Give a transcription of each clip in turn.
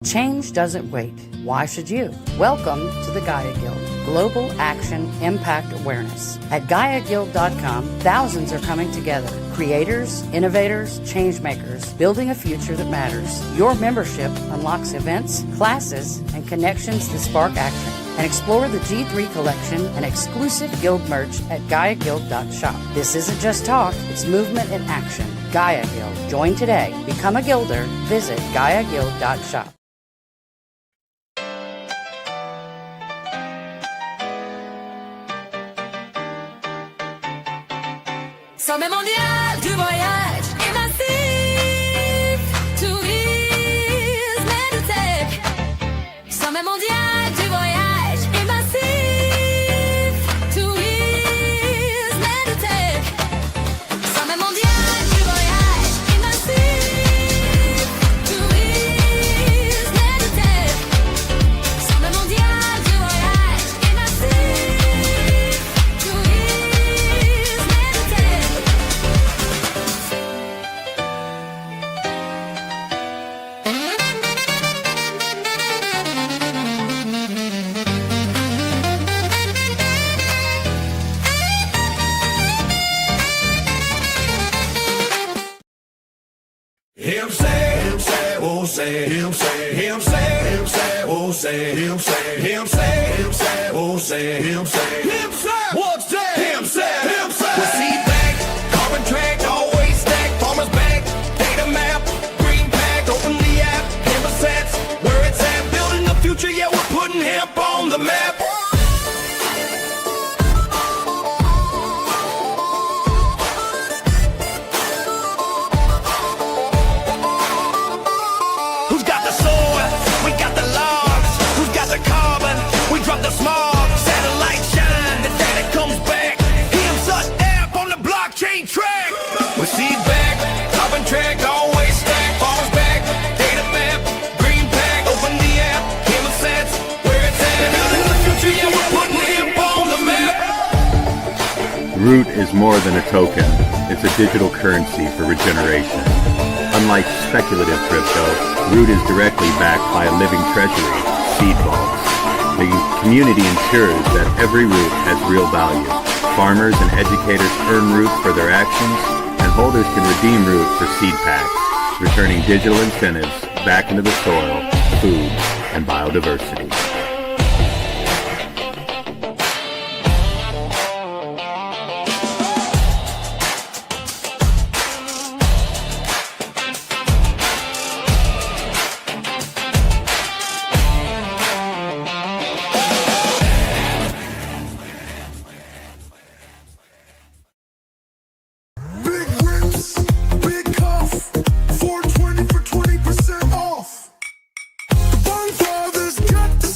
Change doesn't wait. Why should you? Welcome to the Gaia Guild, Global Action Impact Awareness. At GaiaGuild.com, thousands are coming together. Creators, innovators, changemakers, building a future that matters. Your membership unlocks events, classes, and connections that spark action. And explore the G3 collection and exclusive guild merch at GaiaGuild.shop. This isn't just talk, it's movement in action. Gaia Guild. Join today. Become a guilder. Visit GaiaGuild.shop. Sommet mondial du voyage est massif, tourisme et de tech. Sommet mondial du voyage est massif, tourisme et de tech. Sommet mondial du voyage est massif, tourisme et de tech. Sommet mondial du voyage est massif, tourisme et de tech. Him say, won't say, him say, him say, won't say, him say, won't say, him say, what's that? Him say, we'll see back, carbon track, always stack, farmer's back, data map, green pack, open the app, hemp sets, where it's at, building the future, yeah, we're putting hemp on the map. The smog, satellite shine, the data comes back. Him's us app on the blockchain track. We see back, carbon track, always stack. Farmers back, data map, green pack, open the app. Him sets, where it's at. Building the future, yeah, we're putting him on the map. Root is more than a token. It's a digital currency for regeneration. Unlike speculative crypto, Root is directly backed by a living treasury, seed vaults. The community ensures that every root has real value. Farmers and educators earn root for their actions, and holders can redeem root for seed packs, returning digital incentives back into the soil, food, and biodiversity. Got the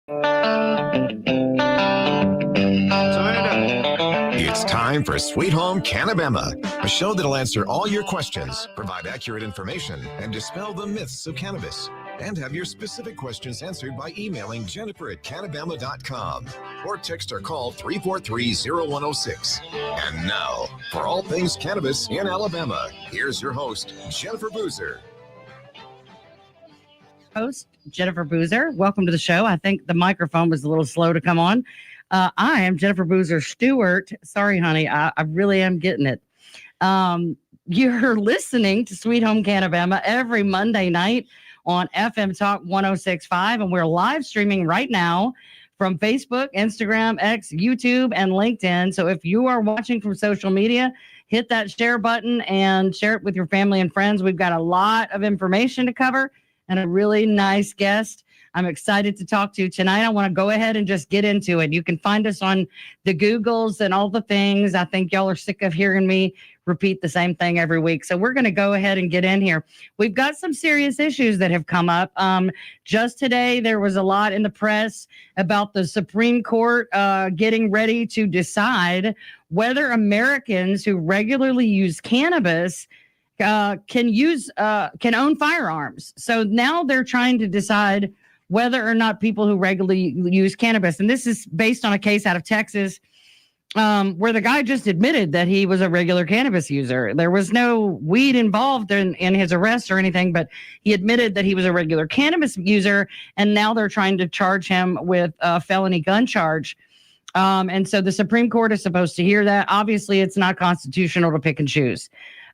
It's time for Sweet Home CannaBama, a show that'll answer all your questions, provide accurate information, and dispel the myths of cannabis. And have your specific questions answered by emailing Jennifer@cannabama.com or text or call 343-0106. And now, for all things cannabis in Alabama, here's your host, Jennifer Boozer. Host Jennifer Boozer. Welcome to the show. I think the microphone was a little slow to come on. I am Jennifer Boozer Stewart. Sorry, honey. I really am getting it. You're listening to Sweet Home CannaBama every Monday night on FM Talk 106.5, and we're live streaming right now from Facebook, Instagram, X, YouTube, and LinkedIn. So if you are watching from social media, hit that share button and share it with your family and friends. We've got a lot of information to cover and a really nice guest I'm excited to talk to you tonight. I want to go ahead and just get into it. You can find us on the Googles and all the things. I think y'all are sick of hearing me repeat the same thing every week. So we're going to go ahead and get in here. We've got some serious issues that have come up. Just today, there was a lot in the press about the Supreme Court getting ready to decide whether Americans who regularly use cannabis can own firearms. So now they're trying to decide whether or not people who regularly use cannabis, and this is based on a case out of Texas, where the guy just admitted that he was a regular cannabis user. There was no weed involved in his arrest or anything, but he admitted that he was a regular cannabis user, and now they're trying to charge him with a felony gun charge. And so the Supreme Court is supposed to hear that. Obviously, it's not constitutional to pick and choose.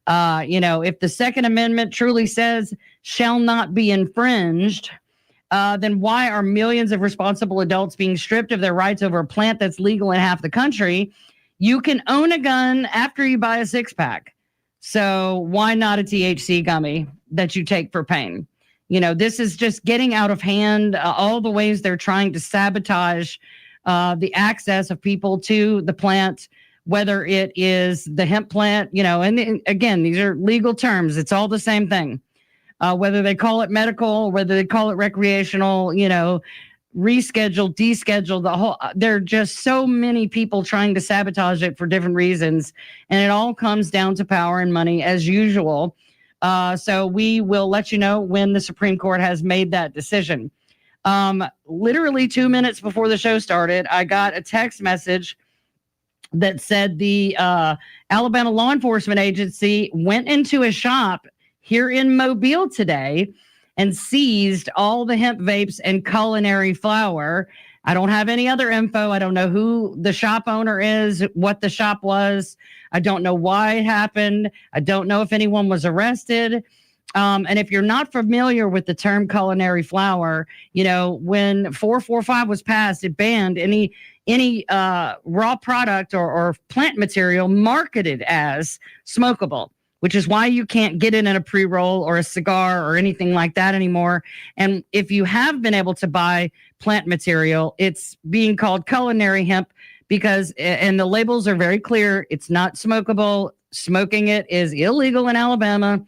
If the Second Amendment truly says shall not be infringed, then why are millions of responsible adults being stripped of their rights over a plant that's legal in half the country? You can own a gun after you buy a six-pack. So why not a THC gummy that you take for pain? This is just getting out of hand. All the ways they're trying to sabotage the access of people to the plant, whether it is the hemp plant, and again, these are legal terms. It's all the same thing. Whether they call it medical, whether they call it recreational, reschedule, deschedule, there are just so many people trying to sabotage it for different reasons. And it all comes down to power and money as usual. So we will let you know when the Supreme Court has made that decision. Literally 2 minutes before the show started, I got a text message that said the Alabama Law Enforcement Agency went into a shop here in Mobile today and seized all the hemp vapes and culinary flower. I don't have any other info. I don't know who the shop owner is, what the shop was. I don't know why it happened. I don't know if anyone was arrested. And if you're not familiar with the term culinary flower, when 445 was passed, it banned any raw product or plant material marketed as smokable, which is why you can't get it in a pre-roll or a cigar or anything like that anymore. And if you have been able to buy plant material, it's being called culinary hemp because, and the labels are very clear, it's not smokable. Smoking it is illegal in Alabama.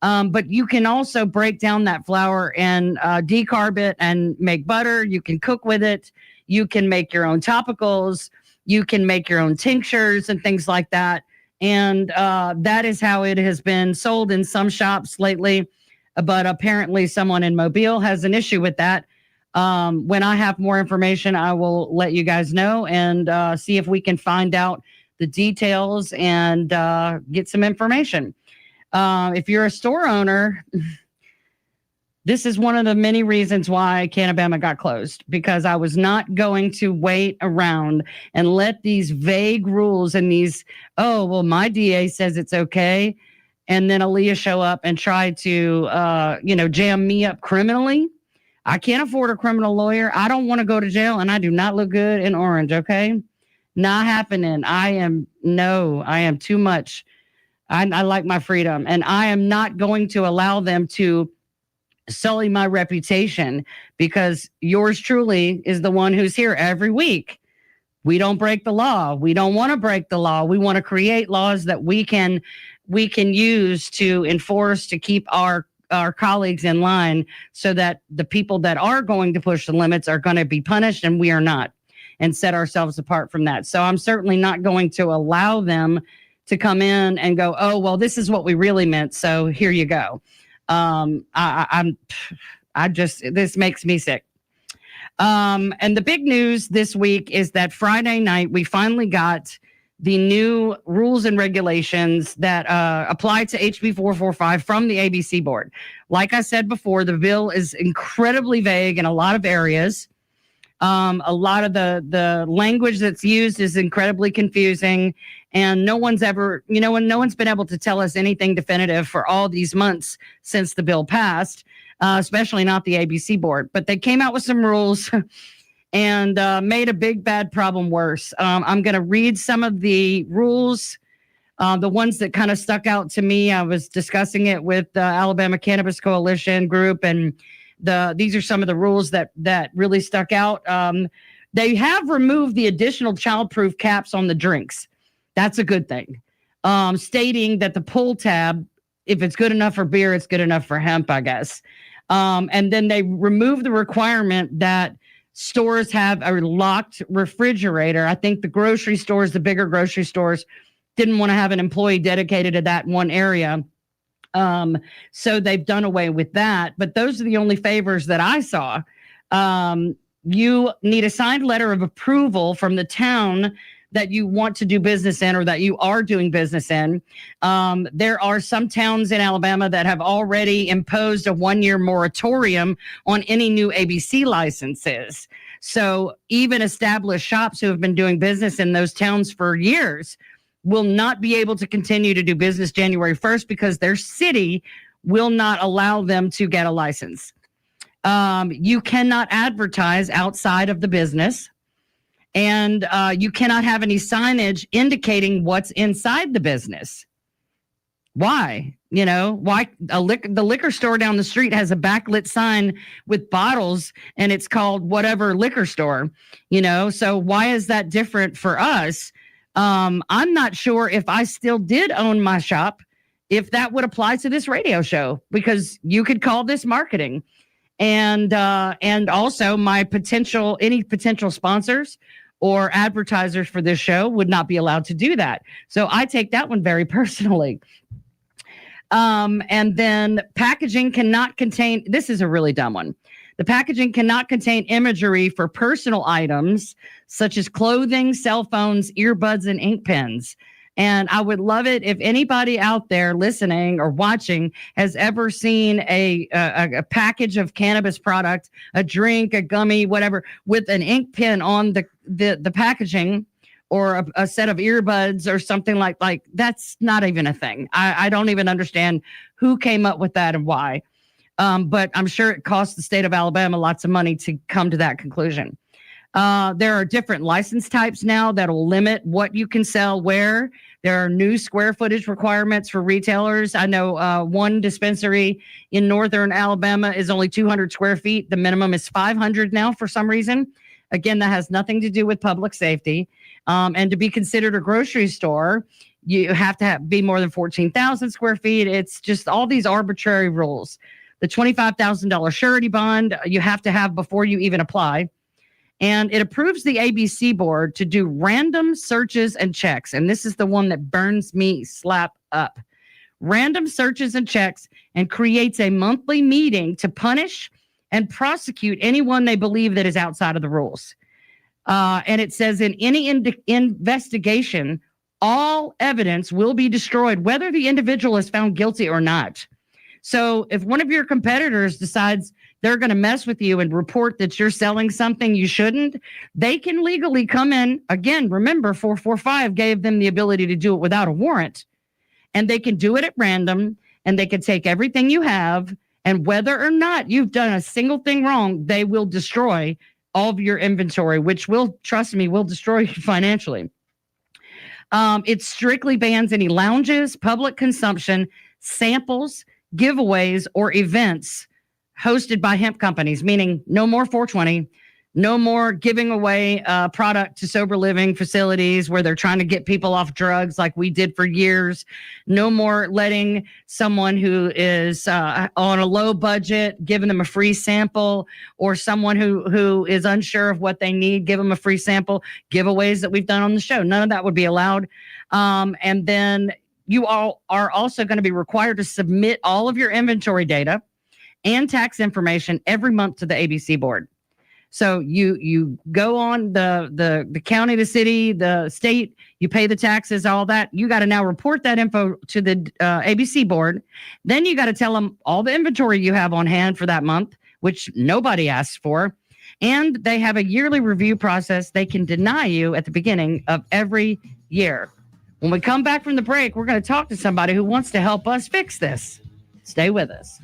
But you can also break down that flour and decarb it and make butter. You can cook with it. You can make your own topicals. You can make your own tinctures and things like that. And that is how it has been sold in some shops lately. But apparently someone in Mobile has an issue with that. When I have more information, I will let you guys know and see if we can find out the details and get some information. If you're a store owner, this is one of the many reasons why CannaBama got closed, because I was not going to wait around and let these vague rules and these, my DA says it's okay, and then Aaliyah show up and try to, jam me up criminally. I can't afford a criminal lawyer. I don't want to go to jail, and I do not look good in orange, okay? Not happening. I am too much. I like my freedom, and I am not going to allow them to sully my reputation, because yours truly is the one who's here every week. We don't break the law. We don't want to break the law. We want to create laws that we can use to enforce, to keep our our colleagues in line so that the people that are going to push the limits are going to be punished and we are not, and set ourselves apart from that. So I'm certainly not going to allow them to come in and go, oh, well, this is what we really meant, so here you go. This makes me sick. And the big news this week is that Friday night, we finally got the new rules and regulations that apply to HB 445 from the ABC board. Like I said before, the bill is incredibly vague in a lot of areas. A lot of the language that's used is incredibly confusing, and no one's been able to tell us anything definitive for all these months since the bill passed, especially not the ABC board. But they came out with some rules and made a big bad problem worse. I'm going to read some of the rules, the ones that kind of stuck out to me. I was discussing it with the Alabama Cannabis Coalition group, and these are some of the rules that really stuck out. They have removed the additional childproof caps on the drinks. That's a good thing. Stating that the pull tab, if it's good enough for beer, it's good enough for hemp, I guess. And then they removed the requirement that stores have a locked refrigerator. I think the grocery stores, the bigger grocery stores, didn't want to have an employee dedicated to that one area. So they've done away with that. But those are the only favors that I saw. You need a signed letter of approval from the town that you want to do business in or that you are doing business in. There are some towns in Alabama that have already imposed a 1-year moratorium on any new ABC licenses. So even established shops who have been doing business in those towns for years will not be able to continue to do business January 1st because their city will not allow them to get a license. You cannot advertise outside of the business, and you cannot have any signage indicating what's inside the business. Why? Why the liquor store down the street has a backlit sign with bottles and it's called whatever liquor store, so why is that different for us? I'm not sure if I still did own my shop, if that would apply to this radio show, because you could call this marketing. And also any potential sponsors or advertisers for this show would not be allowed to do that. So I take that one very personally. And then packaging cannot contain, this is a really dumb one. The packaging cannot contain imagery for personal items such as clothing, cell phones, earbuds, and ink pens. And I would love it if anybody out there listening or watching has ever seen a package of cannabis product, a drink, a gummy, whatever, with an ink pen on the packaging, or a set of earbuds or something like that's not even a thing. I don't even understand who came up with that and why. But I'm sure it cost the state of Alabama lots of money to come to that conclusion. There are different license types now that'll limit what you can sell where. There are new square footage requirements for retailers. I know one dispensary in northern Alabama is only 200 square feet. The minimum is 500 now for some reason. Again, that has nothing to do with public safety. And to be considered a grocery store, you have to be more than 14,000 square feet. It's just all these arbitrary rules. The $25,000 surety bond you have to have before you even apply. And it approves the ABC board to do random searches and checks. And this is the one that burns me slap up. Random searches and checks, and creates a monthly meeting to punish and prosecute anyone they believe that is outside of the rules. And it says in any investigation, all evidence will be destroyed, whether the individual is found guilty or not. So if one of your competitors decides they're going to mess with you and report that you're selling something you shouldn't, they can legally come in. Again, remember, 445 gave them the ability to do it without a warrant. And they can do it at random, and they can take everything you have, and whether or not you've done a single thing wrong, they will destroy all of your inventory, which will, trust me, will destroy you financially. It strictly bans any lounges, public consumption, samples, giveaways, or events hosted by hemp companies, meaning no more 420, No more giving away product to sober living facilities where they're trying to get people off drugs like we did for years. No more letting someone who is on a low budget, giving them a free sample, or someone who is unsure of what they need, give them a free sample. Giveaways that we've done on the show, none of that would be allowed. And then you all are also going to be required to submit all of your inventory data and tax information every month to the ABC board. So you go on the county, the city, the state, you pay the taxes, all that. You got to now report that info to the ABC board. Then you got to tell them all the inventory you have on hand for that month, which nobody asks for. And they have a yearly review process. They can deny you at the beginning of every year. When we come back from the break, we're going to talk to somebody who wants to help us fix this. Stay with us.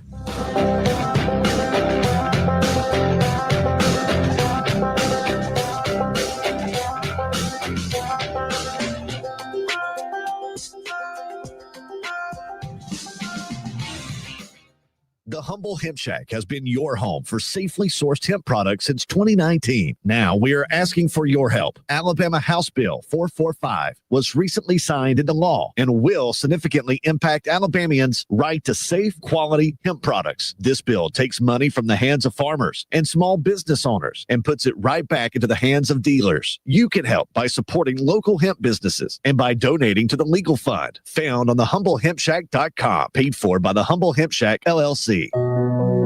The Humble Hemp Shack has been your home for safely sourced hemp products since 2019. Now we are asking for your help. Alabama House Bill 445 was recently signed into law and will significantly impact Alabamians' right to safe, quality hemp products. This bill takes money from the hands of farmers and small business owners and puts it right back into the hands of dealers. You can help by supporting local hemp businesses and by donating to the legal fund found on thehumblehempshack.com, paid for by the Humble Hemp Shack, LLC.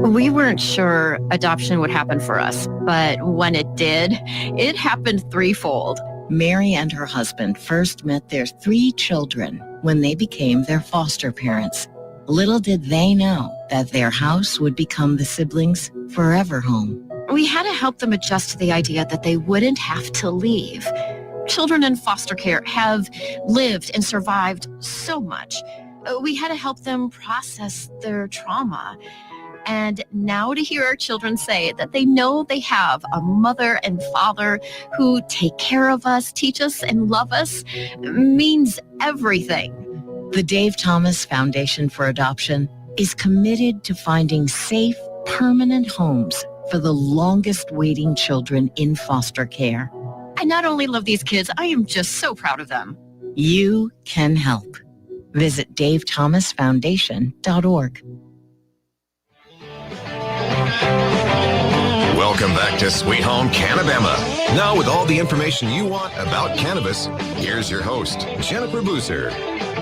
We weren't sure adoption would happen for us, but when it did, it happened threefold. Mary and her husband first met their 3 children when they became their foster parents. Little did they know that their house would become the siblings' forever home. We had to help them adjust to the idea that they wouldn't have to leave. Children in foster care have lived and survived so much. We had to help them process their trauma. And now to hear our children say that they know they have a mother and father who take care of us, teach us, and love us means everything. The Dave Thomas Foundation for Adoption is committed to finding safe, permanent homes for the longest waiting children in foster care. I not only love these kids, I am just so proud of them. You can help. Visit davethomasfoundation.org. Welcome back to Sweet Home CannaBama. Now with all the information you want about cannabis, here's your host, Jennifer Boozer.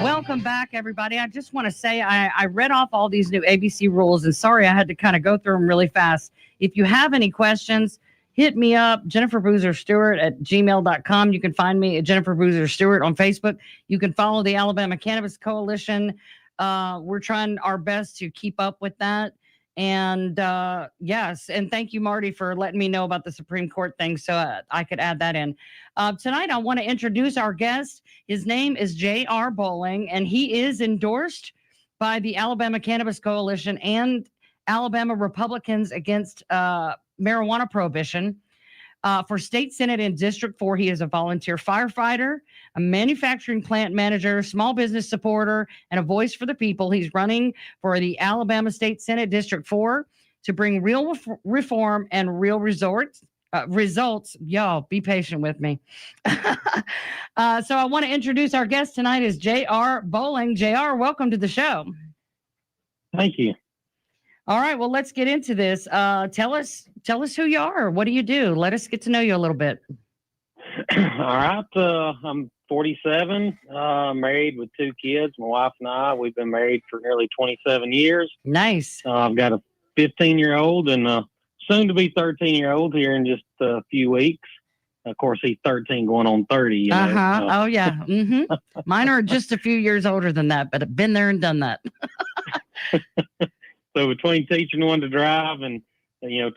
Welcome back, everybody. I just want to say I read off all these new ABC rules, and sorry I had to kind of go through them really fast. If you have any questions, hit me up, Jennifer Boozer Stewart at gmail.com. You can find me at Jennifer Boozer Stewart on Facebook. You can follow the Alabama Cannabis Coalition. We're trying our best to keep up with that. And yes, and thank you, Marty, for letting me know about the Supreme Court thing so I could add that in. Tonight, I want to introduce our guest. His name is J.R. Bowling, and he is endorsed by the Alabama Cannabis Coalition and Alabama Republicans Against Marijuana Prohibition. For State Senate in District 4, he is a volunteer firefighter, a manufacturing plant manager, small business supporter, and a voice for the people. He's running for the Alabama State Senate District 4 to bring real reform and real results. Y'all, be patient with me. So I want to introduce our guest tonight is J.R. Bowling. J.R., welcome to the show. Thank you. All right, well, let's get into this. Tell us who you are. What do you do? Let us get to know you a little bit. All right. I'm 47, married with 2 kids. My wife and I, we've been married for nearly 27 years. Nice. I've got a 15-year-old and a soon-to-be 13-year-old here in just a few weeks. Of course, he's 13 going on 30. You know, Oh, yeah. Mm-hmm. Mine are just a few years older than that, but I've been there and done that. So between teaching one to drive and,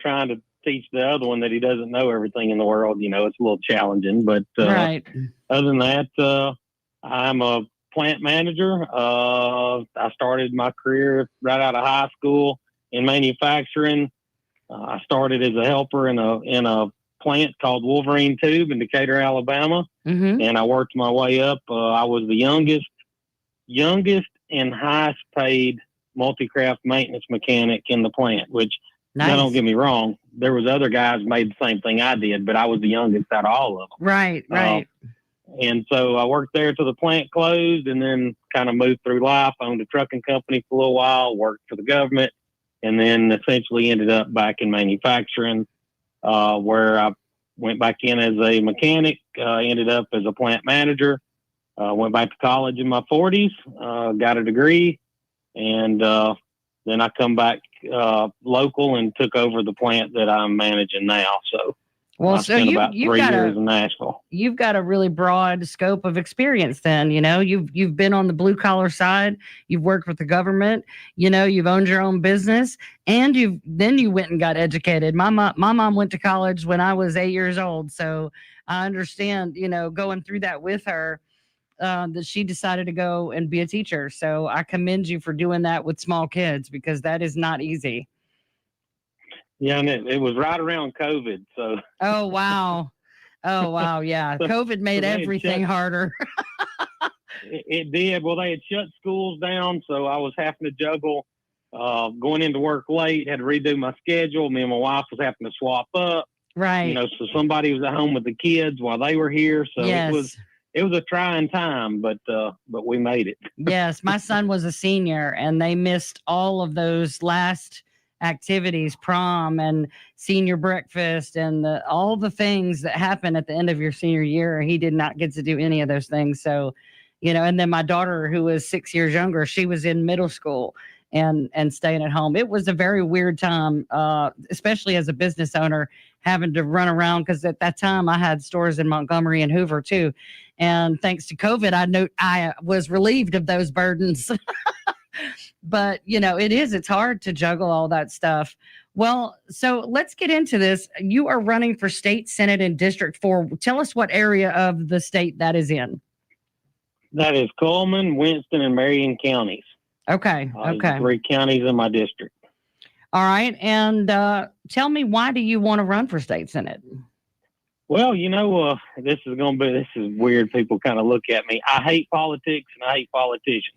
trying to teach the other one that he doesn't know everything in the world, it's a little challenging. But right. Other than that, I'm a plant manager. I started my career right out of high school in manufacturing. I started as a helper in a plant called Wolverine Tube in Decatur, Alabama. Mm-hmm. And I worked my way up. I was the youngest and highest paid multi-craft maintenance mechanic in the plant, which Nice. Now, don't get me wrong. There was other guys made the same thing I did, but I was the youngest out of all of them. Right. And so I worked there till the plant closed, and then kind of moved through life. I owned a trucking company for a little while, worked for the government, and then essentially ended up back in manufacturing, where I went back in as a mechanic, ended up as a plant manager, went back to college in my 40s, got a degree, and then I come back local and took over the plant that I'm managing now. So, well, I spent about 3 years in Nashville. You've got a really broad scope of experience. Then you've been on the blue collar side. You've worked with the government. You've owned your own business, and you went and got educated. My mom went to college when I was 8 years old, so I understand. Going through that with her. That she decided to go and be a teacher. So I commend you for doing that with small kids, because that is not easy. Yeah, and it was right around COVID. So. Oh, wow. Yeah. COVID made everything harder. It did. Well, they had shut schools down, so I was having to juggle going into work late, had to redo my schedule. Me and my wife was having to swap up. Right. So somebody was at home with the kids while they were here. So yes. It was a trying time, but we made it. Yes, my son was a senior, and they missed all of those last activities, prom and senior breakfast, and all the things that happen at the end of your senior year. He did not get to do any of those things. So, and then my daughter, who was 6 years younger, she was in middle school and staying at home. It was a very weird time, especially as a business owner, having to run around, because at that time I had stores in Montgomery and Hoover too. And thanks to COVID, I was relieved of those burdens. But, it's hard to juggle all that stuff. Well, so let's get into this. You are running for state senate in District 4. Tell us what area of the state that is in. That is Coleman, Winston, and Marion counties. Okay. 3 counties in my district. All right. And tell me, why do you want to run for state senate? Well, this is weird. People kind of look at me. I hate politics and I hate politicians.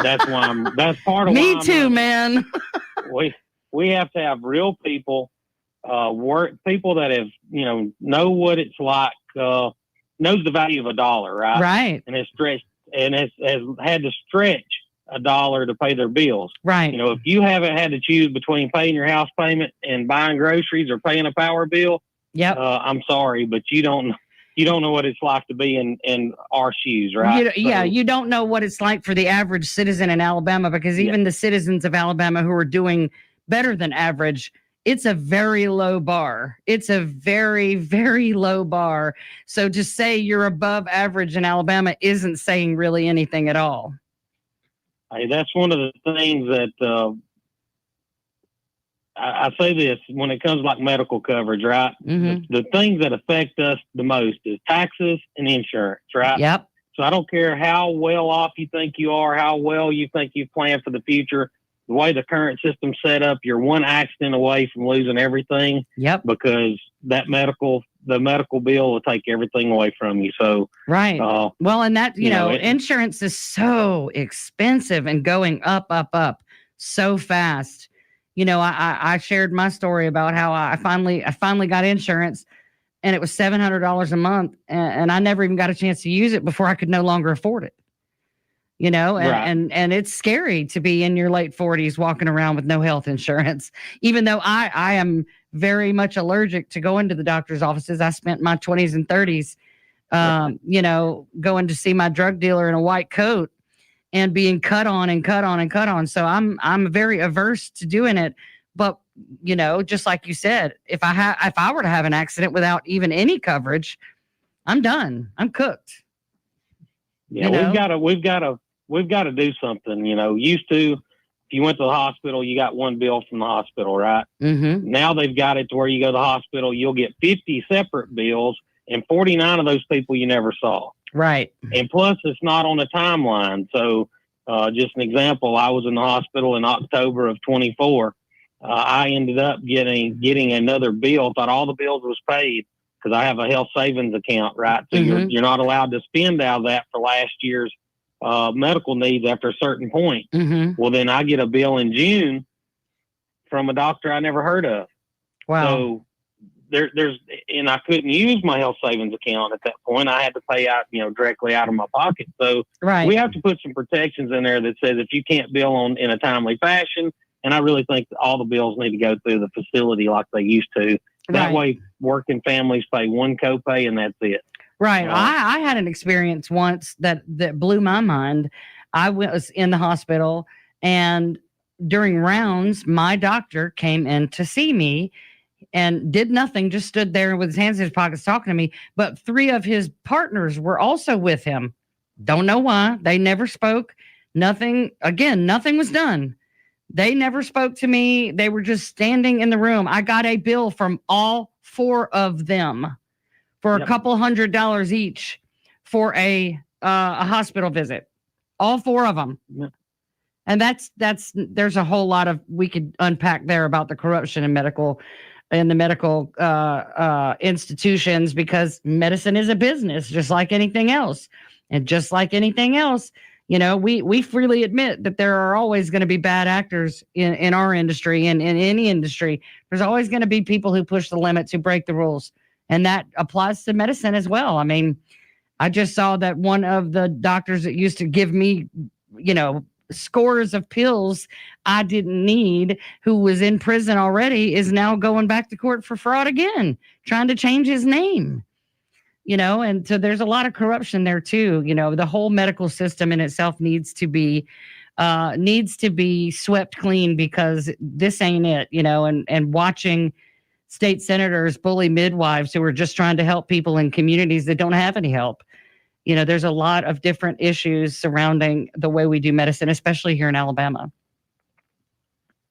That's part of why. Me too, man. We have to have real people, people that have, know what it's like, knows the value of a dollar, right? Right. And has had to stretch a dollar to pay their bills. Right. If you haven't had to choose between paying your house payment and buying groceries or paying a power bill, yep. I'm sorry, but you don't know what it's like to be in our shoes, right? You don't know what it's like for the average citizen in Alabama, because even the citizens of Alabama who are doing better than average, it's a very low bar. It's a very, very low bar. So to say you're above average in Alabama isn't saying really anything at all. Hey, that's one of the things that I say this when it comes to like medical coverage, right? Mm-hmm. The things that affect us the most is taxes and insurance, right? Yep. So I don't care how well off you think you are, how well you think you plan for the future. The way the current system's set up, you're one accident away from losing everything. Yep. Because the medical bill will take everything away from you. So right. Well, and that insurance is so expensive and going up so fast. I shared my story about how I finally got insurance, and it was $700 a month, and I never even got a chance to use it before I could no longer afford it. Right. And it's scary to be in your late 40s walking around with no health insurance, even though I am very much allergic to going to the doctor's offices. I spent my 20s and 30s, going to see my drug dealer in a white coat and being cut on. So I'm very averse to doing it. But, just like you said, if I were to have an accident without even any coverage, I'm done. I'm cooked. Yeah, we've got to do something. Used to, if you went to the hospital, you got one bill from the hospital, right? Mm-hmm. Now they've got it to where you go to the hospital, you'll get 50 separate bills, and 49 of those people you never saw. Right. And plus, it's not on a timeline. So, just an example, I was in the hospital in October of 24. I ended up getting another bill. Thought all the bills was paid because I have a health savings account, right? So mm-hmm. you're not allowed to spend out of that for last year's medical needs after a certain point. Mm-hmm. Well, then I get a bill in June from a doctor I never heard of. Wow. So and I couldn't use my health savings account at that point. I had to pay out, directly out of my pocket. So Right. we have to put some protections in there that says if you can't bill in a timely fashion, and I really think all the bills need to go through the facility like they used to. That Right. way, working families pay one copay and that's it. Right. I had an experience once that blew my mind. I was in the hospital, and during rounds, my doctor came in to see me and did nothing, just stood there with his hands in his pockets talking to me. But 3 of his partners were also with him. Don't know why. They never spoke. Nothing was done. They never spoke to me. They were just standing in the room. I got a bill from all 4 of them for a couple $100 each for a hospital visit. All 4 of them. Yep. And there's a whole lot of, we could unpack there about the corruption in the medical institutions, because medicine is a business just like anything else. And just like anything else, we freely admit that there are always going to be bad actors in our industry and in any industry. There's always going to be people who push the limits, who break the rules. And that applies to medicine as well. I mean, I just saw that one of the doctors that used to give me, scores of pills I didn't need, who was in prison already, is now going back to court for fraud again, trying to change his name. And so there's a lot of corruption there too. The whole medical system in itself needs to be swept clean, because this ain't it, and watching state senators bully midwives who are just trying to help people in communities that don't have any help. There's a lot of different issues surrounding the way we do medicine, especially here in Alabama.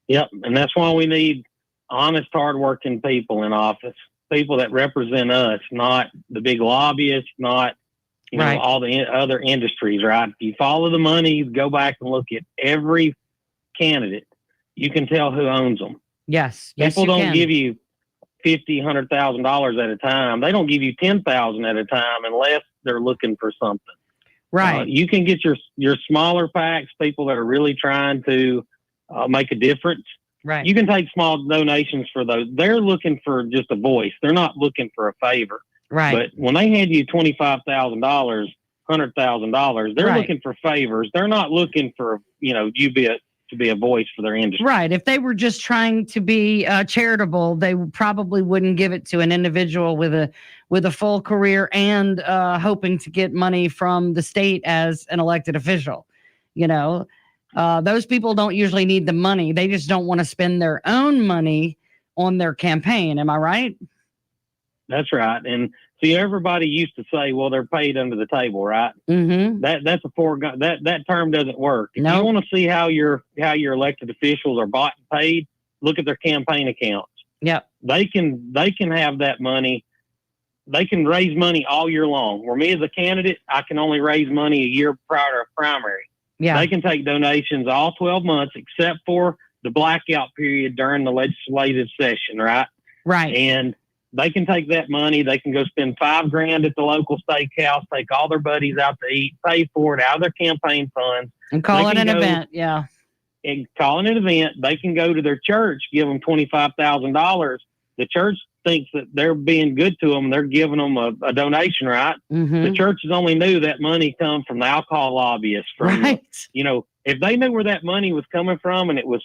Yep. And that's why we need honest, hardworking people in office, people that represent us, not the big lobbyists, not, Right. all the other industries, right? If you follow the money, go back and look at every candidate, you can tell who owns them. Yes. People don't give you $100,000 at a time. They don't give you 10,000 at a time unless they're looking for something. Right. You can get your smaller PACs, people that are really trying to make a difference. Right. You can take small donations for those. They're looking for just a voice. They're not looking for a favor. Right. But when they hand you $25,000, $100,000, they're Right. looking for favors. They're not looking for, to be a voice for their industry. Right. If they were just trying to be charitable, they probably wouldn't give it to an individual with a full career and hoping to get money from the state as an elected official. Those people don't usually need the money. They just don't want to spend their own money on their campaign. Am I right? That's right. And see, everybody used to say, well, they're paid under the table, right? Mm-hmm. That's a foregone. That term doesn't work. If Nope. you want to see how your elected officials are bought and paid, look at their campaign accounts. Yep. They can have that money. They can raise money all year long. Where me as a candidate, I can only raise money a year prior to a primary. Yeah. They can take donations all 12 months except for the blackout period during the legislative session, right? Right. And they can take that money. They can go spend $5,000 at the local steakhouse, take all their buddies out to eat, pay for it out of their campaign funds. And call They it can an go- event. Yeah. And calling an event, they can go to their church, give them $25,000. The church thinks that they're being good to them. They're giving them a donation, right? Mm-hmm. The churches only knew that money come from the alcohol lobbyists. From Right. if they knew where that money was coming from, and it was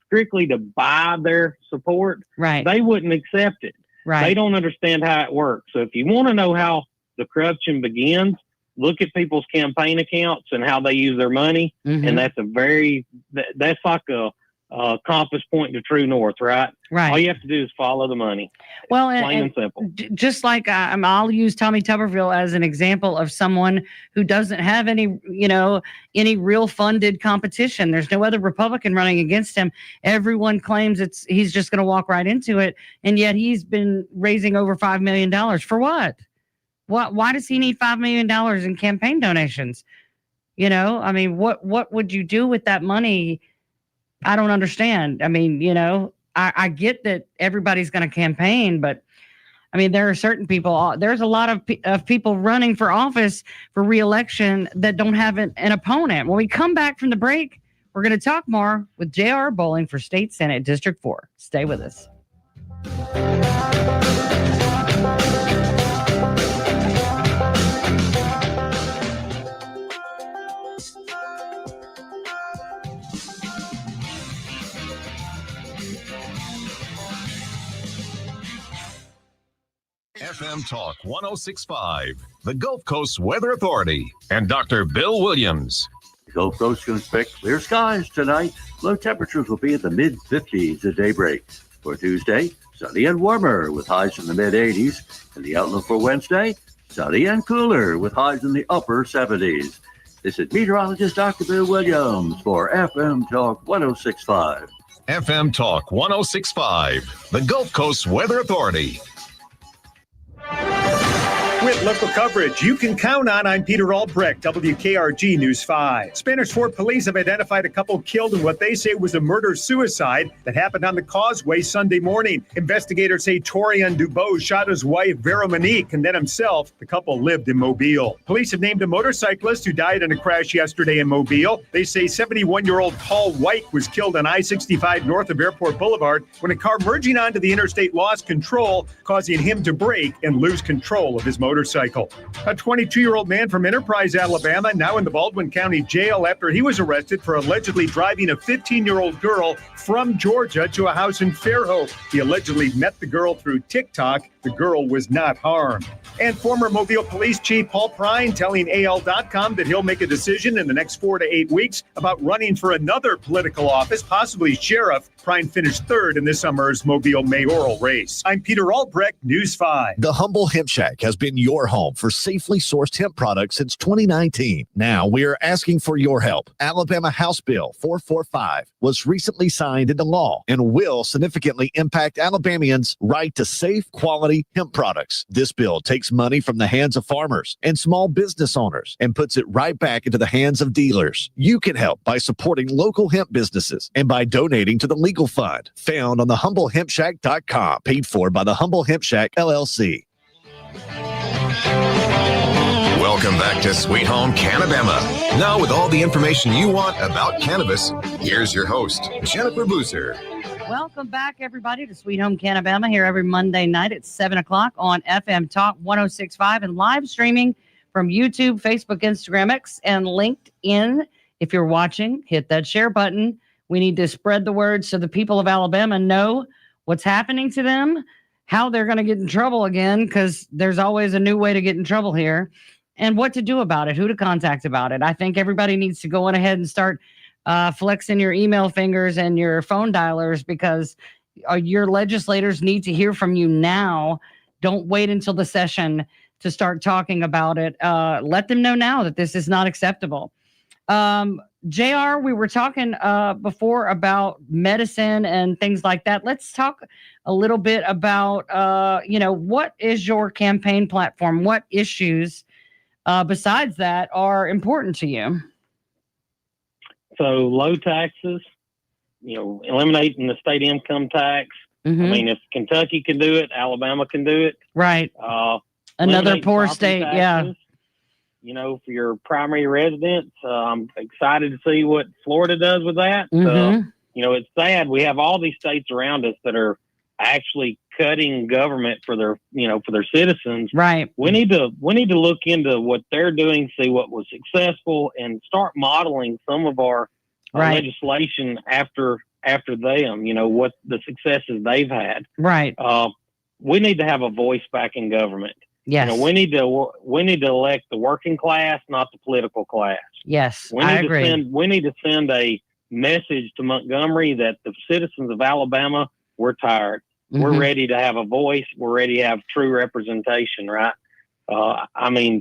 strictly to buy their support, Right. they wouldn't accept it. Right. They don't understand how it works. So if you want to know how the corruption begins, look at people's campaign accounts and how they use their money. Mhm. And that's like a compass pointing to true north, right? Right. All you have to do is follow the money. Well, Plain and simple. Just like I'll use Tommy Tuberville as an example of someone who doesn't have any real funded competition. There's no other Republican running against him. Everyone claims he's just going to walk right into it, and yet he's been raising over $5 million for what? Why does he need $5 million in campaign donations? What would you do with that money? I don't understand. I get that everybody's going to campaign, but there are certain people, there's a lot of people running for office for reelection that don't have an opponent. When we come back from the break, We're going to talk more with J.R. Bowling for State Senate District 4. Stay with us. FM Talk 1065, the Gulf Coast Weather Authority, and Dr. Bill Williams. The Gulf Coast can expect clear skies tonight. Low temperatures will be in the mid-50s at daybreak. For Tuesday, sunny and warmer with highs in the mid-80s. And the outlook for Wednesday, sunny and cooler with highs in the upper 70s. This is meteorologist Dr. Bill Williams for FM Talk 1065. FM Talk 1065, the Gulf Coast Weather Authority. With local coverage you can count on, I'm Peter Albrecht, WKRG News 5. Spanish Fort police have identified a couple killed in what they say was a murder-suicide that happened on the Causeway Sunday morning. Investigators say Torian Dubois shot his wife, Vera Monique, and then himself. The couple lived in Mobile. Police have named a motorcyclist who died in a crash yesterday in Mobile. They say 71-year-old Paul White was killed on I-65 north of Airport Boulevard when a car merging onto the interstate lost control, causing him to brake and lose control of his motorcycle. A 22-year-old man from Enterprise, Alabama, now in the Baldwin County Jail after he was arrested for allegedly driving a 15-year-old girl from Georgia to a house in Fairhope. He allegedly met the girl through TikTok. The girl was not harmed. And former Mobile Police Chief Paul Prine telling AL.com that he'll make a decision in the next 4 to 8 weeks about running for another political office, possibly sheriff. Prine finished third in this summer's Mobile mayoral race. I'm Peter Albrecht, News 5. The Humble Hemp Shack has been your home for safely sourced hemp products since 2019. Now we are asking for your help. Alabama House Bill 445 was recently signed into law and will significantly impact Alabamians' right to safe, quality hemp products. This bill takes money from the hands of farmers and small business owners and puts it right back into the hands of dealers. You can help by supporting local hemp businesses and by donating to the legal fund found on thehumblehempshack.com, paid for by the Humble Hemp Shack, LLC. Welcome back to Sweet Home CannaBama. Now with all the information you want about cannabis, here's your host, Jennifer Boozer. Welcome back, everybody, to Sweet Home CannaBama here every Monday night at 7 o'clock on FM Talk 1065 and live streaming from YouTube, Facebook, Instagram, X, and LinkedIn. If you're watching, hit that share button. We need to spread the word so the people of Alabama know what's happening to them, how they're going to get in trouble again, because there's always a new way to get in trouble here, and what to do about it, who to contact about it. I think everybody needs to go on ahead and start flexing your email fingers and your phone dialers, because your legislators need to hear from you now. Don't wait until the session to start talking about it. Let them know now that this is not acceptable. JR, we were talking before about medicine and things like that. Let's talk a little bit about, what is your campaign platform? What issues besides that are important to you? So low taxes, eliminating the state income tax. Mm-hmm. I mean, if Kentucky can do it, Alabama can do it. Right. Another poor state. Taxes, for your primary residents. I'm excited to see what Florida does with that. Mm-hmm. It's sad. We have all these states around us that are actually cutting government for their citizens. Right. We need to look into what they're doing, see what was successful, and start modeling some of our legislation after them. What the successes they've had. Right. We need to have a voice back in government. Yes. We need to elect the working class, not the political class. Yes, I agree. We need to send a message to Montgomery that the citizens of Alabama, we're tired. Mm-hmm. We're ready to have a voice. We're ready to have true representation, right? The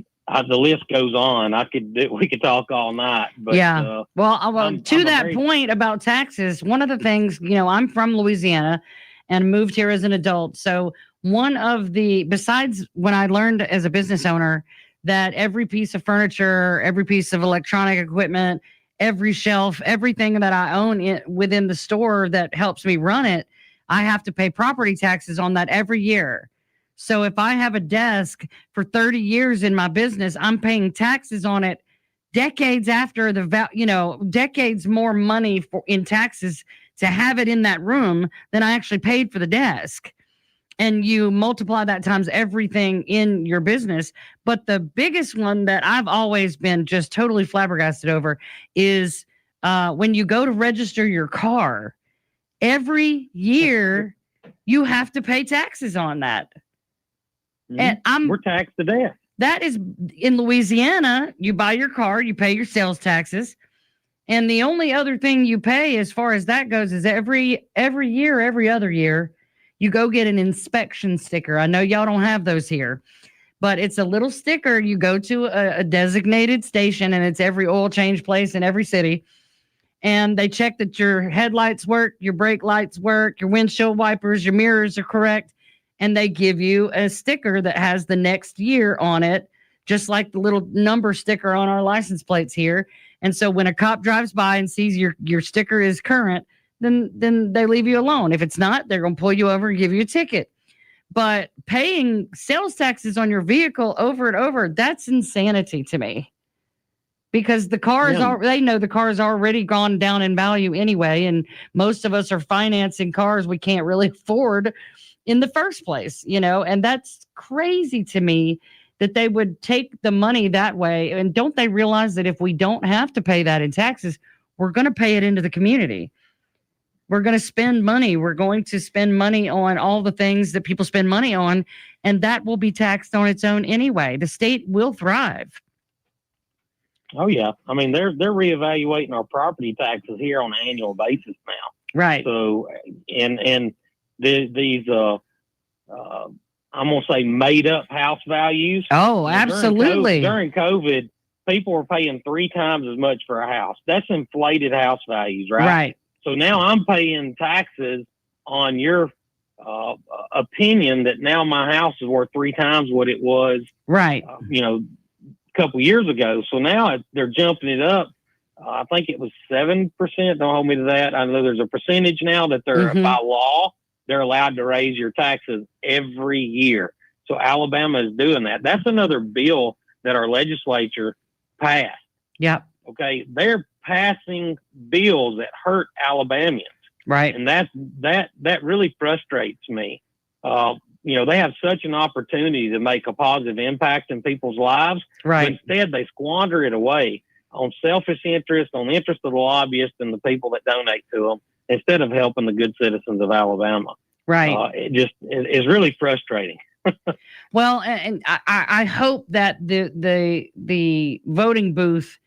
list goes on. We could talk all night. But, yeah. To that point about taxes, one of the things, I'm from Louisiana and moved here as an adult. So besides when I learned as a business owner that every piece of furniture, every piece of electronic equipment, every shelf, everything that I own within the store that helps me run it, I have to pay property taxes on that every year. So if I have a desk for 30 years in my business, I'm paying taxes on it decades after decades more money in taxes to have it in that room than I actually paid for the desk. And you multiply that times everything in your business. But the biggest one that I've always been just totally flabbergasted over is when you go to register your car, every year you have to pay taxes on that. And we're taxed to death. That is in Louisiana. You buy your car, you pay your sales taxes. And the only other thing you pay as far as that goes is every year, every other year, you go get an inspection sticker. I know y'all don't have those here, but it's a little sticker. You go to a designated station, and it's every oil change place in every city. And they check that your headlights work, your brake lights work, your windshield wipers, your mirrors are correct. And they give you a sticker that has the next year on it, just like the little number sticker on our license plates here. And so when a cop drives by and sees your sticker is current, then they leave you alone. If it's not, they're going to pull you over and give you a ticket. But paying sales taxes on your vehicle over and over, that's insanity to me. Because the car is they know the car has already gone down in value anyway. And most of us are financing cars we can't really afford in the first place, and that's crazy to me that they would take the money that way. And don't they realize that if we don't have to pay that in taxes, we're going to pay it into the community? We're going to spend money. We're going to spend money on all the things that people spend money on, and that will be taxed on its own anyway. The state will thrive. Oh yeah, I mean they're reevaluating our property taxes here on an annual basis now. Right. So and these I'm gonna say made up house values. Oh, absolutely. During COVID, people were paying 3 times as much for a house. That's inflated house values, right? Right. So now I'm paying taxes on your opinion that now my house is worth 3 times what it was, right? A couple years ago. So now they're jumping it up. I think it was 7%. Don't hold me to that. I know there's a percentage now that they're by law they're allowed to raise your taxes every year. So Alabama is doing that. That's another bill that our legislature passed. Yep. Okay, they're passing bills that hurt Alabamians. Right. And that really frustrates me. They have such an opportunity to make a positive impact in people's lives. Right. But instead, they squander it away on selfish interest, on the interest of the lobbyists and the people that donate to them, instead of helping the good citizens of Alabama. Right. It's really frustrating. Well, and I hope that the voting booth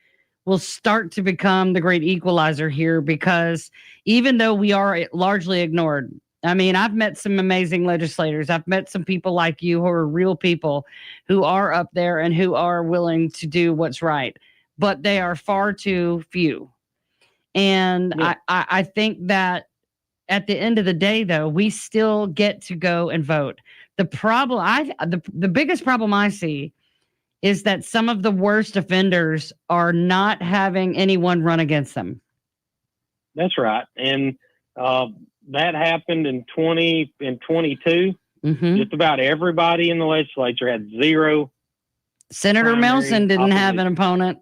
will start to become the great equalizer here, because even though we are largely ignored, I mean, I've met some amazing legislators. I've met some people like you who are real people who are up there and who are willing to do what's right, but they are far too few. And I think that at the end of the day, though, we still get to go and vote. The problem, the biggest problem I see is that some of the worst offenders are not having anyone run against them. That's right. And that happened in 2022. Mm-hmm. Just about everybody in the legislature had zero. Senator Melson didn't have an opponent.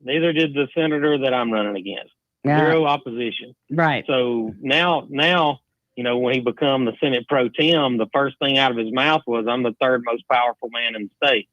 Neither did the senator that I'm running against. Yeah. Zero opposition. Right. So now, when he became the Senate pro tem, the first thing out of his mouth was, "I'm the third most powerful man in the state."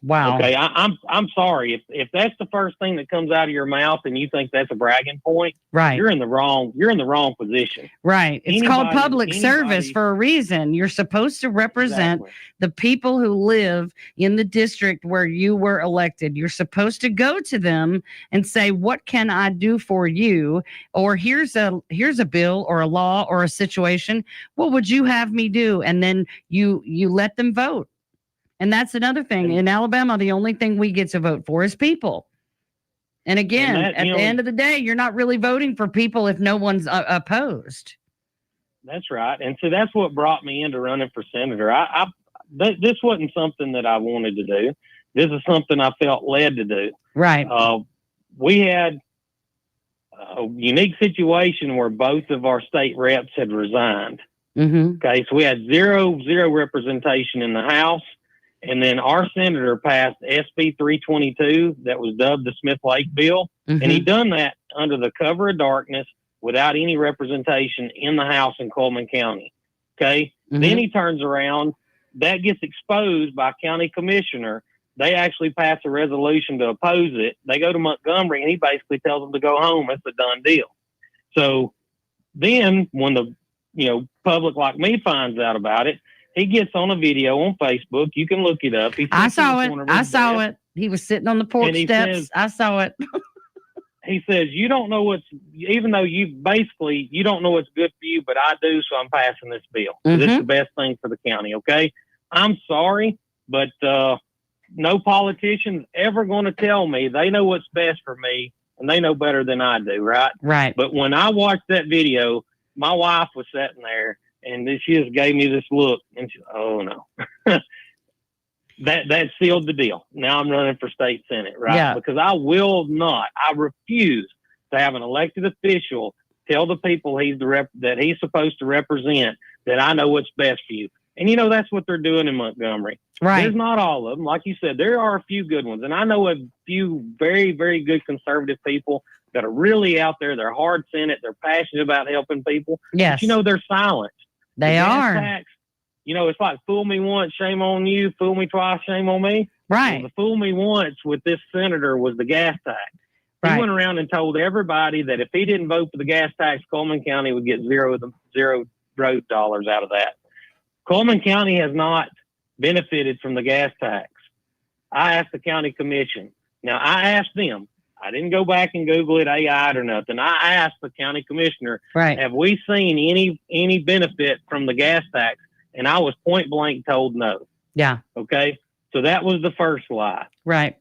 Wow. Okay, I'm sorry if that's the first thing that comes out of your mouth and you think that's a bragging point. Right. You're in the wrong position. Right. It's called public service for a reason. You're supposed to represent the people who live in the district where you were elected. You're supposed to go to them and say, "What can I do for you?" Or here's a bill or a law or a situation. What would you have me do? And then you let them vote. And that's another thing. In Alabama, the only thing we get to vote for is people. And again, at the end of the day, you're not really voting for people if no one's opposed. That's right. And so that's what brought me into running for senator. This wasn't something that I wanted to do. This is something I felt led to do. Right. We had a unique situation where both of our state reps had resigned. Mm-hmm. Okay. So we had zero representation in the House. And then our senator passed SB 322 that was dubbed the Smith-Lake bill. Mm-hmm. And he done that under the cover of darkness without any representation in the House in Coleman County. Okay. Mm-hmm. Then he turns around. That gets exposed by county commissioner. They actually pass a resolution to oppose it. They go to Montgomery, and he basically tells them to go home. It's a done deal. So then when the public like me finds out about it, he gets on a video on Facebook. You can look it up. I saw it. He was sitting on the porch steps. I saw it. He says, you don't know even though you don't know what's good for you, but I do, so I'm passing this bill. Mm-hmm. This is the best thing for the county, okay? I'm sorry, but no politician's ever going to tell me they know what's best for me, and they know better than I do, right? Right. But when I watched that video, my wife was sitting there, and she just gave me this look, and she, oh, no. That sealed the deal. Now I'm running for state senate, right? Yeah. Because I refuse to have an elected official tell the people that he's supposed to represent that I know what's best for you. And, that's what they're doing in Montgomery. Right. There's not all of them. Like you said, there are a few good ones. And I know a few very, very good conservative people that are really out there. They're hard Senate. They're passionate about helping people. Yes. But, they're silent. They are. Tax, it's like fool me once, shame on you. Fool me twice, shame on me. Right. Well, the fool me once with this senator was the gas tax. Right. He went around and told everybody that if he didn't vote for the gas tax, Coleman County would get zero road dollars out of that. Coleman County has not benefited from the gas tax. I asked the county commission. Now, I asked them. I didn't go back and Google it, AI or nothing. I asked the county commissioner, right, have we seen any benefit from the gas tax? And I was point blank told no. Yeah. Okay. So that was the first lie. Right.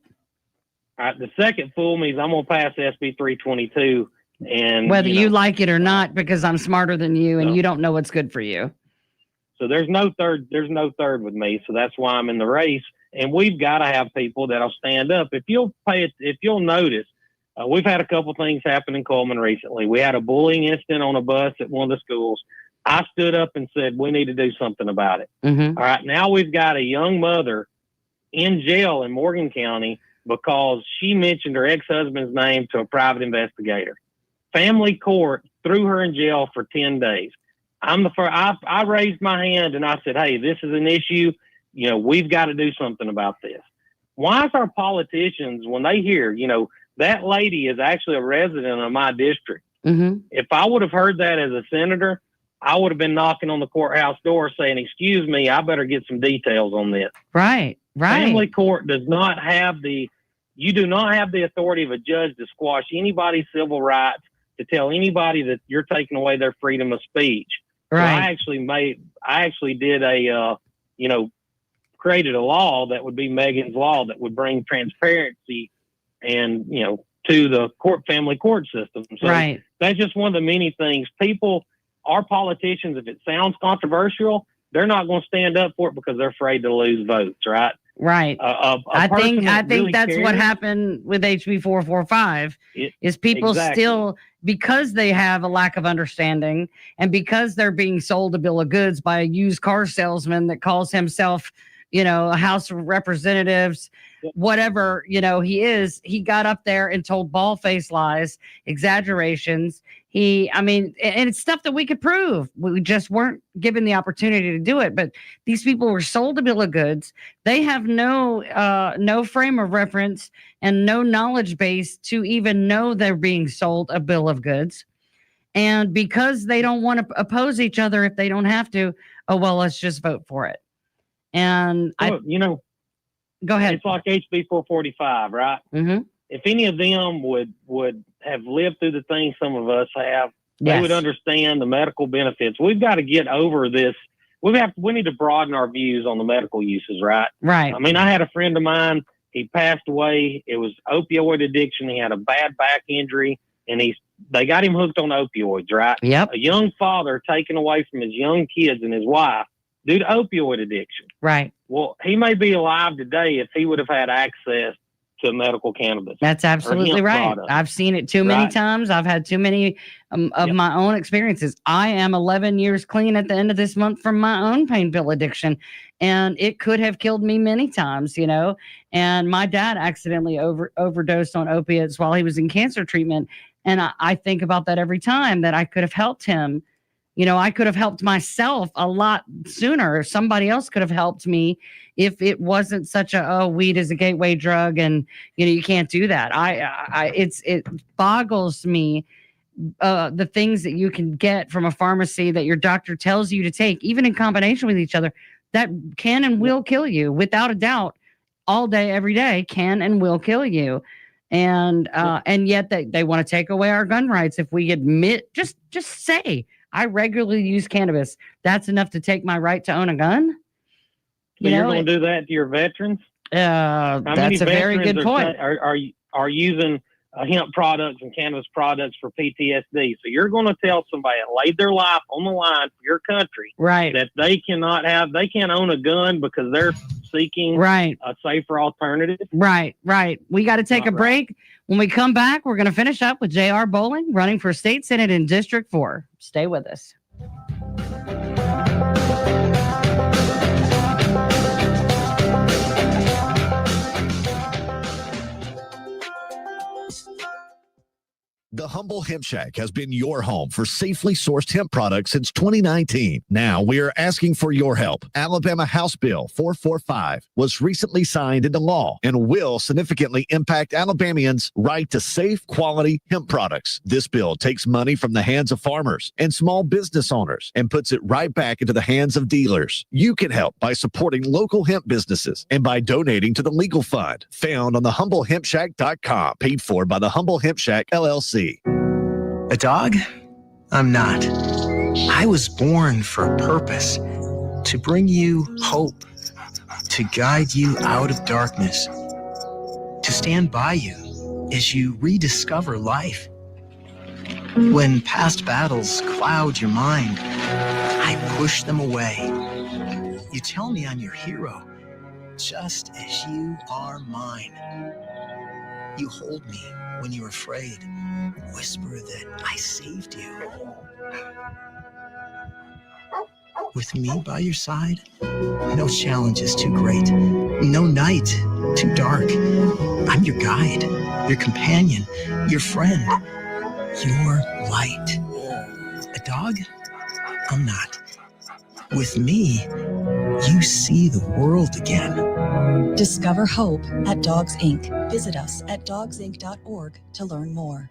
All right. The second fool me is I'm going to pass SB 322. And whether you like it or not, because I'm smarter than you and No. you don't know what's good for you. So there's no third with me. So that's why I'm in the race. And we've got to have people that'll stand up. If you'll notice, we've had a couple things happen in Coleman recently. We had a bullying incident on a bus at one of the schools. I stood up and said, we need to do something about it. Mm-hmm. All right. Now we've got a young mother in jail in Morgan County because she mentioned her ex-husband's name to a private investigator. Family court threw her in jail for 10 days. I'm the first. I raised my hand and I said, hey, this is an issue. We've got to do something about this. Why is our politicians, when they hear, that lady is actually a resident of my district. Mm-hmm. If I would have heard that as a senator, I would have been knocking on the courthouse door saying, excuse me, I better get some details on this. Right. Family court does not have you do not have the authority of a judge to squash anybody's civil rights, to tell anybody that you're taking away their freedom of speech. Right. So I actually did created a law that would be Megan's law that would bring transparency and, to the family court system. So right. That's just one of the many things. Our politicians, if it sounds controversial, they're not going to stand up for it because they're afraid to lose votes, right? Right. I think really that's cares, what happened with HB 445 is people exactly. still, because they have a lack of understanding and because they're being sold a bill of goods by a used car salesman that calls himself, a House of Representatives, whatever, he got up there and told bald-faced lies, exaggerations. And it's stuff that we could prove. We just weren't given the opportunity to do it. But these people were sold a bill of goods. They have no frame of reference and no knowledge base to even know they're being sold a bill of goods. And because they don't want to oppose each other if they don't have to, oh, well, let's just vote for it. And go ahead. It's like HB 445, right? Mm-hmm. If any of them would have lived through the things some of us have, yes. they would understand the medical benefits. We've got to get over this. We need to broaden our views on the medical uses, right? Right. I had a friend of mine. He passed away. It was opioid addiction. He had a bad back injury, and they got him hooked on opioids, right? Yep. A young father taken away from his young kids and his wife due to opioid addiction. Right. Well, he may be alive today if he would have had access to medical cannabis. That's absolutely right. Products. I've seen it too many Right. times. I've had too many of my own experiences. I am 11 years clean at the end of this month from my own pain pill addiction, and it could have killed me many times, you know. And my dad accidentally overdosed on opiates while he was in cancer treatment, and I think about that every time, that I could have helped him. You know, I could have helped myself a lot sooner. Somebody else could have helped me if it wasn't such a weed is a gateway drug, and you know you can't do that. It boggles me the things that you can get from a pharmacy that your doctor tells you to take, even in combination with each other, that can and will kill you without a doubt. All day, every day, can and will kill you. And yet they want to take away our gun rights if we admit, just say I regularly use cannabis. That's enough to take my right to own a gun. So you're going to do that to your veterans? That's a very good point. Are using hemp products and cannabis products for PTSD? So you're going to tell somebody that laid their life on the line for your country, right, that they can't own a gun because they're seeking a safer alternative? Right. We got to take a break. When we come back, we're going to finish up with J.R. Bowling, running for state senate in District 4. Stay with us. The Humble Hemp Shack has been your home for safely sourced hemp products since 2019. Now we are asking for your help. Alabama House Bill 445 was recently signed into law and will significantly impact Alabamians' right to safe, quality hemp products. This bill takes money from the hands of farmers and small business owners and puts it right back into the hands of dealers. You can help by supporting local hemp businesses and by donating to the legal fund found on thehumblehempshack.com, paid for by the Humble Hemp Shack, LLC. A dog? I'm not. I was born for a purpose, to bring you hope, to guide you out of darkness, to stand by you as you rediscover life. When past battles cloud your mind, I push them away. You tell me I'm your hero, just as you are mine. You hold me when you're afraid, whisper that I saved you. With me by your side, no challenge is too great, no night too dark. I'm your guide, your companion, your friend, your light. A dog? I'm not. With me, you see the world again. Discover hope at Dogs Inc. Visit us at dogsinc.org to learn more.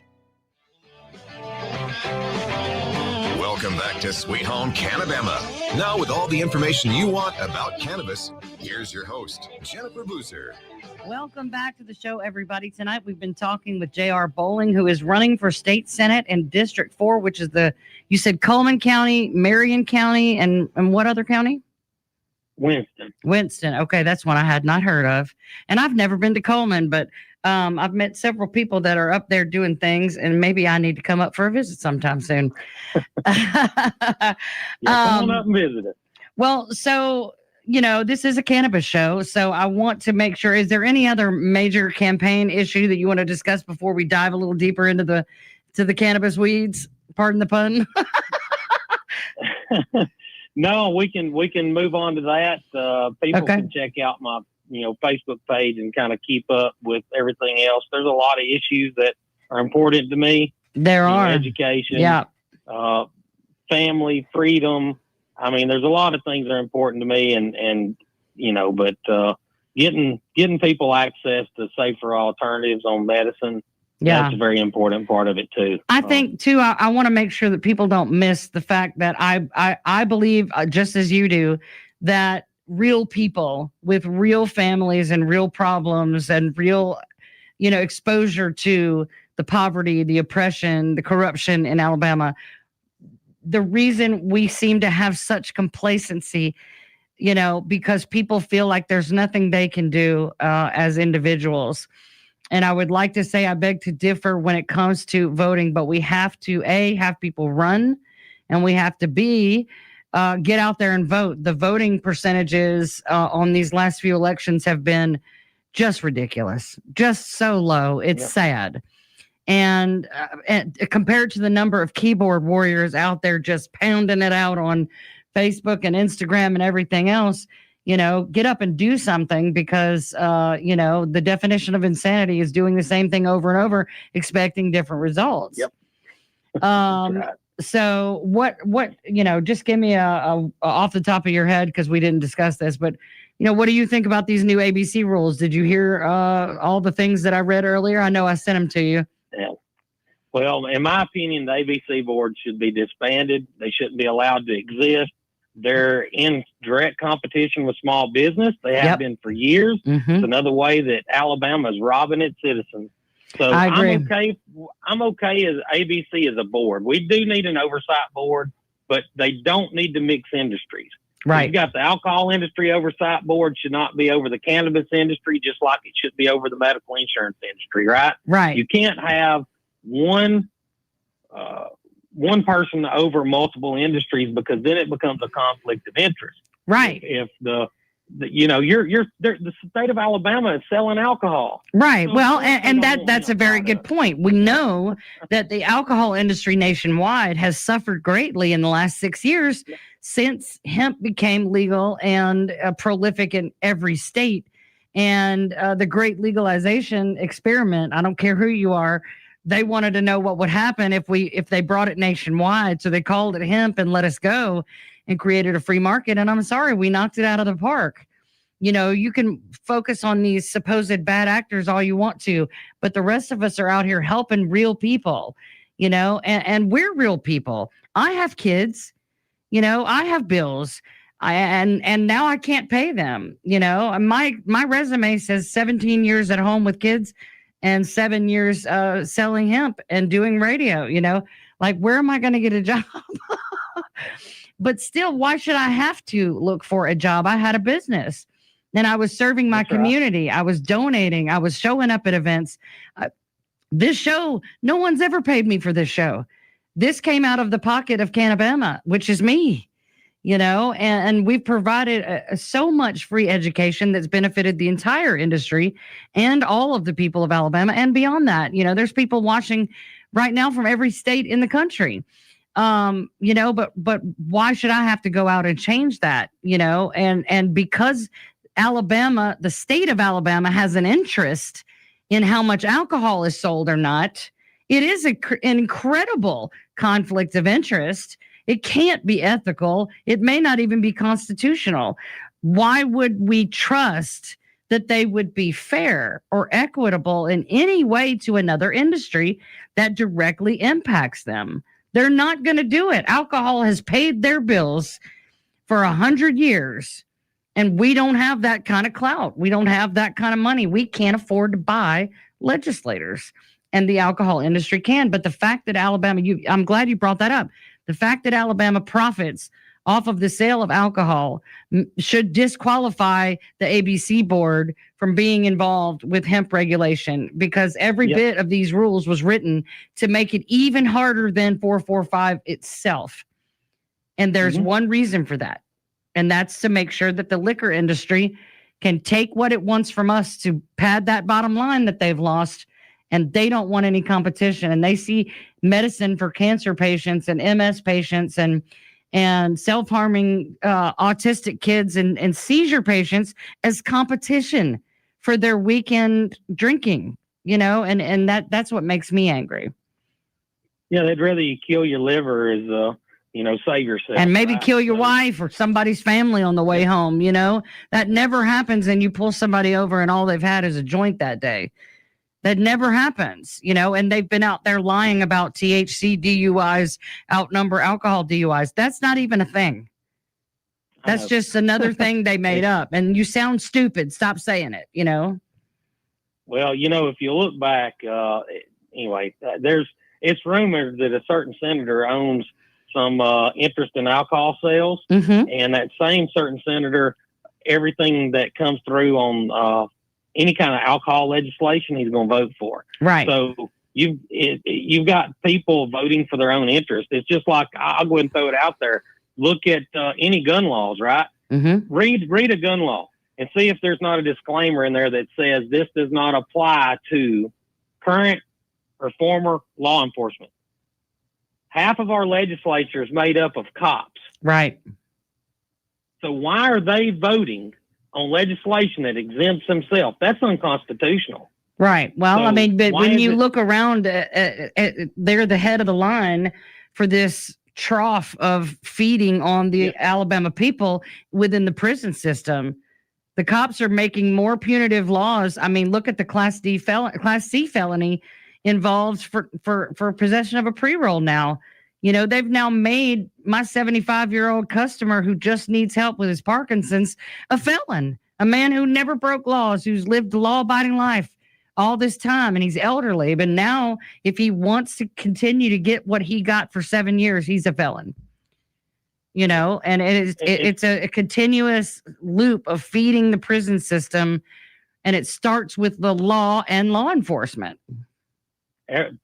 Welcome back to Sweet Home CannaBama. Now with all the information you want about cannabis, here's your host, Jennifer Boozer. Welcome back to the show, everybody. Tonight we've been talking with J.R. Bowling, who is running for state senate in District 4, which is you said Coleman County, Marion County, and what other county? Winston. Okay, that's one I had not heard of. And I've never been to Coleman, but I've met several people that are up there doing things, and maybe I need to come up for a visit sometime soon. Come on up and visit it. Well, so, you know, this is a cannabis show, so I want to make sure, is there any other major campaign issue that you want to discuss before we dive a little deeper into the cannabis weeds? Pardon the pun. No, we can move on to that. People can check out my Facebook page and kind of keep up with everything else. There's a lot of issues that are important to me. There are education, family, freedom. I mean, there's a lot of things that are important to me, and but getting people access to safer alternatives on medicine. Yeah. That's a very important part of it too. I think too, I want to make sure that people don't miss the fact that I believe, just as you do, that real people with real families and real problems and real, exposure to the poverty, the oppression, the corruption in Alabama, the reason we seem to have such complacency, because people feel like there's nothing they can do as individuals. And I would like to say I beg to differ when it comes to voting, but we have to, A, have people run, and we have to, B, get out there and vote. The voting percentages on these last few elections have been just ridiculous, just so low. It's sad. And compared to the number of keyboard warriors out there just pounding it out on Facebook and Instagram and everything else, get up and do something, because, the definition of insanity is doing the same thing over and over, expecting different results. Yep. So what, just give me a off the top of your head, because we didn't discuss this, but what do you think about these new ABC rules? Did you hear all the things that I read earlier? I know I sent them to you. Yeah. Well, in my opinion, the ABC board should be disbanded. They shouldn't be allowed to exist. They're in direct competition with small business. They have been for years. Mm-hmm. It's another way that Alabama is robbing its citizens. So I agree. I'm okay as ABC as a board. We do need an oversight board, but they don't need to mix industries. Right. You got the alcohol industry oversight board should not be over the cannabis industry, just like it should be over the medical insurance industry, right? Right. You can't have one person over multiple industries, because then it becomes a conflict of interest. Right. If the state of Alabama is selling alcohol. Right. Well, and that's a very good point. We know that the alcohol industry nationwide has suffered greatly in the last 6 years since hemp became legal and prolific in every state. And the great legalization experiment, I don't care who you are, they wanted to know what would happen if they brought it nationwide. So they called it hemp and let us go and created a free market. And I'm sorry, we knocked it out of the park. You can focus on these supposed bad actors all you want to, but the rest of us are out here helping real people, and we're real people. I have kids, I have bills, and now I can't pay them. My resume says 17 years at home with kids and 7 years selling hemp and doing radio, like, where am I going to get a job? But still, why should I have to look for a job? I had a business and I was serving my community. I was donating. I was showing up at events. This show, no one's ever paid me for this show. This came out of the pocket of CannaBama, which is me, and we've provided so much free education that's benefited the entire industry and all of the people of Alabama and beyond that. There's people watching right now from every state in the country. But why should I have to go out and change that, and because Alabama, the state of Alabama, has an interest in how much alcohol is sold or not, it is an incredible conflict of interest. It can't be ethical. It may not even be constitutional. Why would we trust that they would be fair or equitable in any way to another industry that directly impacts them? They're not going to do it. Alcohol has paid their bills for 100 years, and we don't have that kind of clout. We don't have that kind of money. We can't afford to buy legislators, and the alcohol industry can. But the fact that Alabama, I'm glad you brought that up. The fact that Alabama profits off of the sale of alcohol should disqualify the ABC board from being involved with hemp regulation, because every bit of these rules was written to make it even harder than 445 itself. And there's one reason for that. And that's to make sure that the liquor industry can take what it wants from us to pad that bottom line that they've lost. And they don't want any competition. And they see medicine for cancer patients and MS patients and self-harming autistic kids and seizure patients as competition for their weekend drinking, and that's what makes me angry. Yeah, they'd rather you kill your liver as save yourself. And maybe kill your wife or somebody's family on the way home, That never happens, and you pull somebody over and all they've had is a joint that day. That never happens, and they've been out there lying about THC DUIs outnumber alcohol DUIs. That's not even a thing. That's just another thing they made up. And you sound stupid. Stop saying it, Well, if you look back, anyway, it's rumored that a certain senator owns some interest in alcohol sales. Mm-hmm. And that same certain senator, everything that comes through on any kind of alcohol legislation, he's going to vote for. Right. So you've got people voting for their own interest. It's just like, I'll go ahead and throw it out there. Look at any gun laws, right? Mm-hmm. Read a gun law. and see if there's not a disclaimer in there that says this does not apply to current or former law enforcement. Half of our legislature is made up of cops. Right. So why are they voting on legislation that exempts themselves? That's unconstitutional. Right. Well, So I mean, but why when is you it- look around, they're the head of the line for this trough of feeding on the Alabama people within the prison system. The cops are making more punitive laws. I mean, look at the Class C felony involved for possession of a pre-roll now. You know, they've now made my 75-year-old customer who just needs help with his Parkinson's a felon, a man who never broke laws, who's lived a law-abiding life all this time, and he's elderly. But now, if he wants to continue to get what he got for 7 years, he's a felon. You know, and it's a continuous loop of feeding the prison system, and it starts with the law and law enforcement.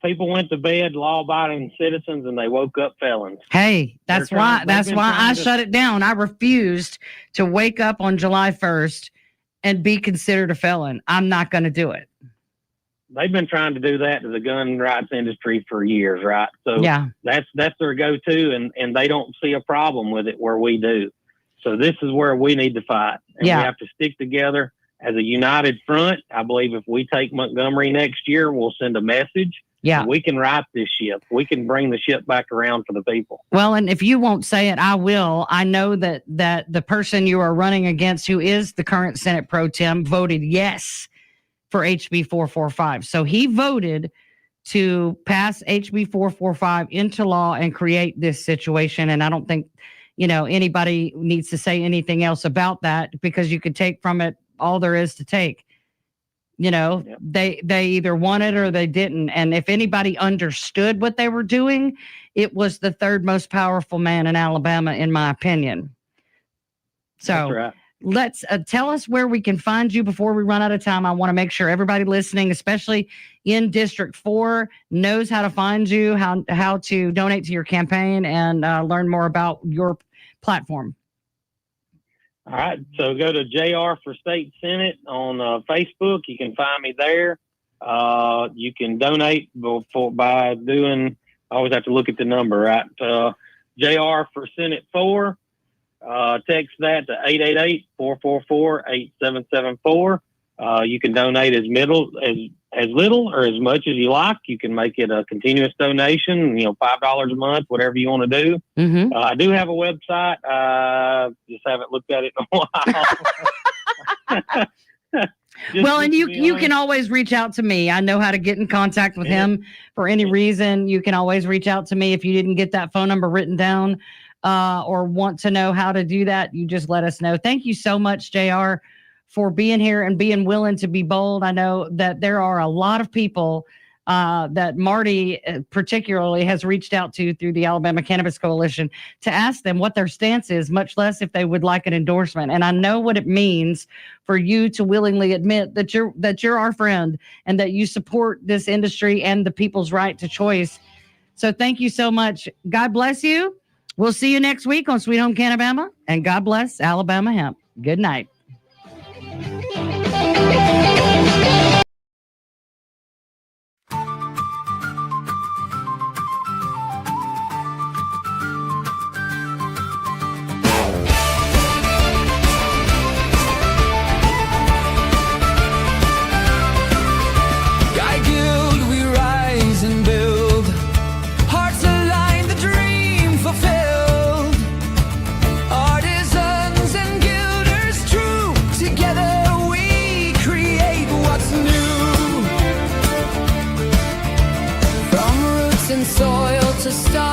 People went to bed law-abiding citizens, and they woke up felons. Hey, that's why I to- shut it down. I refused to wake up on July 1st and be considered a felon. I'm not going to do it. They've been trying to do that to the gun rights industry for years, right? So Yeah. that's their go-to, and they don't see a problem with it where we do. So this is where we need to fight, and Yeah. we have to stick together as a united front. I believe if we take Montgomery next year, we'll send a message. Yeah. We can right this ship. We can bring the ship back around for the people. Well, and if you won't say it, I will. I know that the person you are running against, who is the current Senate Pro Tem, voted yes for HB 445. So he voted to pass HB 445 into law and create this situation. And I don't think, you know, anybody needs to say anything else about that, because you could take from it all there is to take. You know, they either won it or they didn't. And if anybody understood what they were doing, it was the third most powerful man in Alabama, in my opinion. So That's right. let's tell us where we can find you before we run out of time. I want to make sure everybody listening, especially in District 4, knows how to find you, how to donate to your campaign, and learn more about your platform. All right. So go to JR for State Senate on Facebook. You can find me there. You can donate by doing, I always have to look at the number, right? JR for Senate 4. Text that to 888-444-8774. You can donate as little or as much as you like. You can make it a continuous donation, you know, $5 a month, whatever you want to do. Mm-hmm. I do have a website. Just haven't looked at it in a while. Well, and you can always reach out to me. I know how to get in contact with him for any reason. You can always reach out to me if you didn't get that phone number written down, or want to know how to do that. You just let us know. Thank you so much, JR, for being here and being willing to be bold. I know that there are a lot of people that Marty particularly has reached out to through the Alabama Cannabis Coalition to ask them what their stance is, much less if they would like an endorsement. And I know what it means for you to willingly admit that you're our friend and that you support this industry and the people's right to choice. So thank you so much. God bless you. We'll see you next week on Sweet Home CannaBama, and God bless Alabama hemp. Good night. Guy Guild, we rise and build. Hearts aligned, the dream fulfilled. Artisans and guilders true. Together we create what's new. From roots and soil to stars.